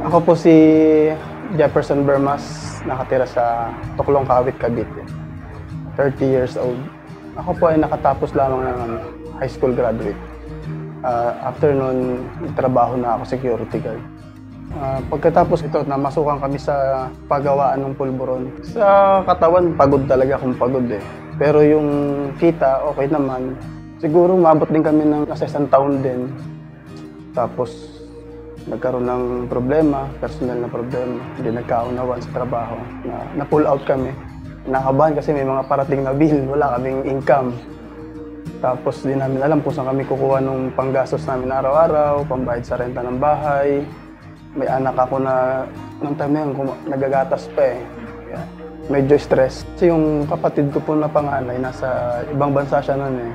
Ako po si Jefferson Bermas, nakatira sa Tuklong, Kawit, Cavite. 30 years old. Ako po ay nakatapos lamang ng high school graduate. After nun, trabaho na ako security guard. Pagkatapos ito, namasukan kami sa paggawaan ng pulburon. Sa katawan, pagod talaga akong pagod eh. Pero yung kita, okay naman. Siguro mabot din kami ng nasa 1 taon din. Tapos nagkaroon ng problema, personal na problema. Hindi nagkaunawaan sa trabaho. Na-pull out kami. Nakabahan kasi may mga parating na bill, wala kaming income. Tapos di namin alam kung saan kami kukuha ng panggastos namin araw-araw, pambayad sa renta ng bahay. May anak ako na, nung time na yun, nagagatas pa eh. Yeah. Medyo stress. Kasi yung kapatid ko po na panganay, nasa ibang bansa siya noon eh.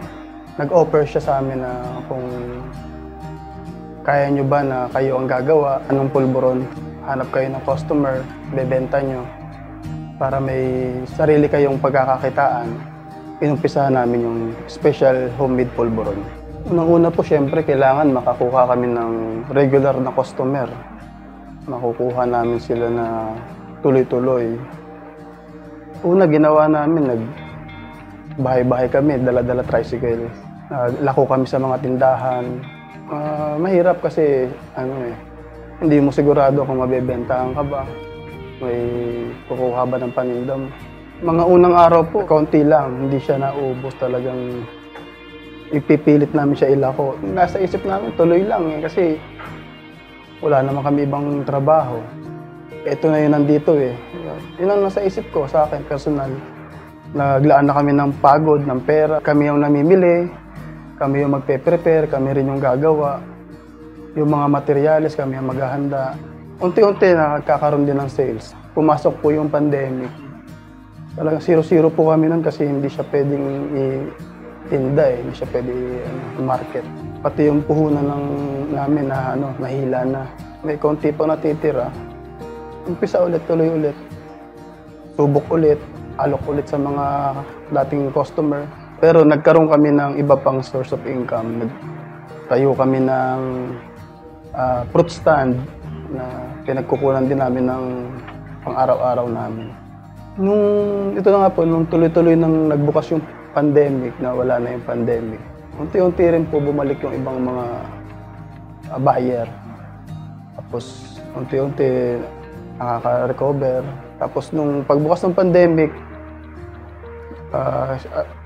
Nag-offer siya sa amin na kung kaya nyo ba na kayo ang gagawa, anong pulburon, hanap kayo ng customer, bebenta nyo, para may sarili kayong pagkakakitaan. Inumpisahan namin yung special homemade pulburon. Unang-una po, syempre, kailangan makakuha kami ng regular na customer. Makukuha namin sila na tuloy-tuloy. Una, ginawa namin, nagbahay-bahay kami, dala-dala tricycle. Lako kami sa mga tindahan. Mahirap kasi, hindi mo sigurado kung mabebentahan ka ba. May kukuha ba ng paninda mo. Mga unang araw po, kaunti lang, hindi siya naubos talagang ipipilit namin siya ilako. Nasa isip namin, tuloy lang eh, kasi wala naman kami ibang trabaho. Ito na yun nandito eh. Yun ang nasa isip ko sa akin, personal. Naglaan na kami ng pagod, ng pera. Kami yung namimili, kami yung magpe-prepare, kami rin yung gagawa. Yung mga materyales, kami yung maghahanda. Unti-unti nakakaroon din ng sales. Pumasok po yung pandemic. Talagang 0-0 po kami nun kasi hindi siya pwedeng tinda eh, hindi siya pwede market. Pati yung puhunan namin na nahila na. May konti pa natitira. Umpisa ulit, tuloy ulit. Subok ulit, alok ulit sa mga dating customer. Pero nagkaroon kami ng iba pang source of income. Nagtayo kami ng fruit stand na pinagkukunan din namin ng pang-araw-araw namin. Ito na nga po, nung tuloy-tuloy nang nagbukas yung pandemic, na wala na yung pandemic, unti-unti rin po bumalik yung ibang mga buyer. Tapos unti-unti nakaka-recover. Tapos nung pagbukas ng pandemic,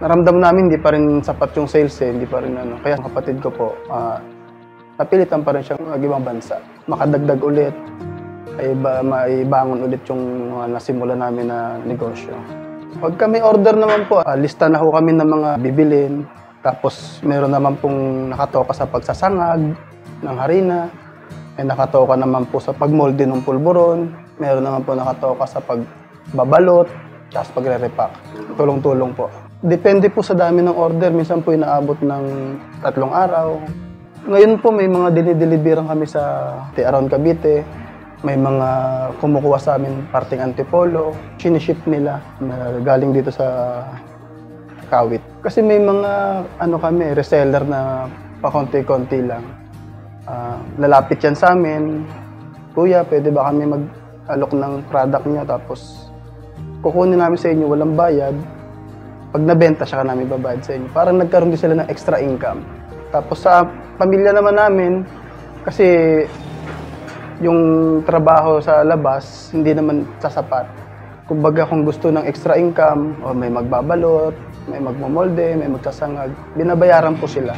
naramdam namin hindi pa rin sapat yung sales eh, hindi pa rin Kaya ang kapatid ko po, napilitan pa rin siyang mag-ibang bansa. Makadagdag ulit, ay maibangon ulit yung nasimula namin na negosyo. Pag kami order naman po, lista na ho kami ng mga bibilin. Tapos meron naman pong nakatoka sa pagsasangag ng harina. May nakatoka naman po sa pagmolde ng pulburon. Meron naman po nakatoka sa pagbabalot, tapos pagre-repack. Tulong-tulong po. Depende po sa dami ng order. Minsan po inaabot ng 3 araw. Ngayon po may mga dinideliveran kami sa around Cavite. May mga kumukuha sa amin parting Antipolo, siniship nila na galing dito sa Kawit. Kasi may mga kami, reseller na pakonti-konti lang. Lalapit yan sa amin, kuya, pwede ba kami mag-alok ng product niyo tapos kukunin namin sa inyo, walang bayad. Pag nabenta, siya namin babayad sa inyo. Parang nagkaroon din sila ng extra income. Tapos sa pamilya naman namin, kasi yung trabaho sa labas, hindi naman sasapat. Kumbaga kung gusto ng extra income, o may magbabalot, may magmamolde, may magsasangag, binabayaran po sila.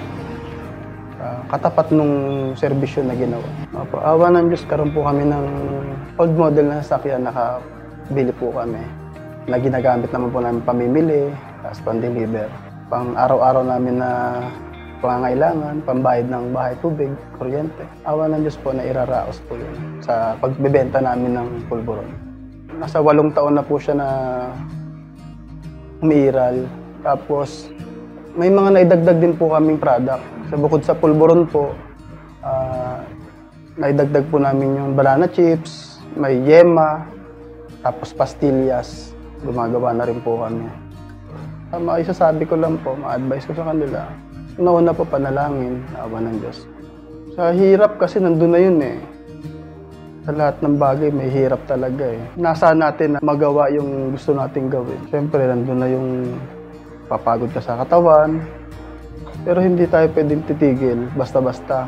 Katapat nung serbisyo na ginawa. Awa ng Diyos, karoon po kami ng old model na sasakyan, nakabili po kami. Na ginagamit naman po namin pamimili, tapos pan-deliver. Pang araw-araw namin na pangangailangan, pambayad ng bahay, tubig, kuryente. Awa ng Diyos po na iraraos po yun sa pagbebenta namin ng pulburon. Nasa 8 taon na po siya na umiiral. Tapos may mga naidagdag din po kaming product. Bukod sa pulburon po, naidagdag po namin yung banana chips, may yema, tapos pastillas. Gumagawa na rin po kami. Maisasabi ko lang po, ma-advise ko sa kanila, una po panalangin, awa ng Diyos. Sa hirap kasi nandun na yun eh. Sa lahat ng bagay, may hirap talaga eh. Nasa natin na magawa yung gusto nating gawin. Siyempre, nandun na yung papagod ka sa katawan. Pero hindi tayo pwedeng titigil basta-basta.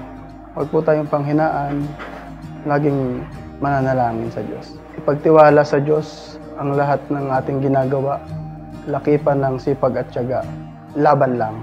Huwag po tayong panghinaan. Laging mananalangin sa Diyos. Ipagtiwala sa Diyos ang lahat ng ating ginagawa. Lakipan ng sipag at tiyaga. Laban lang.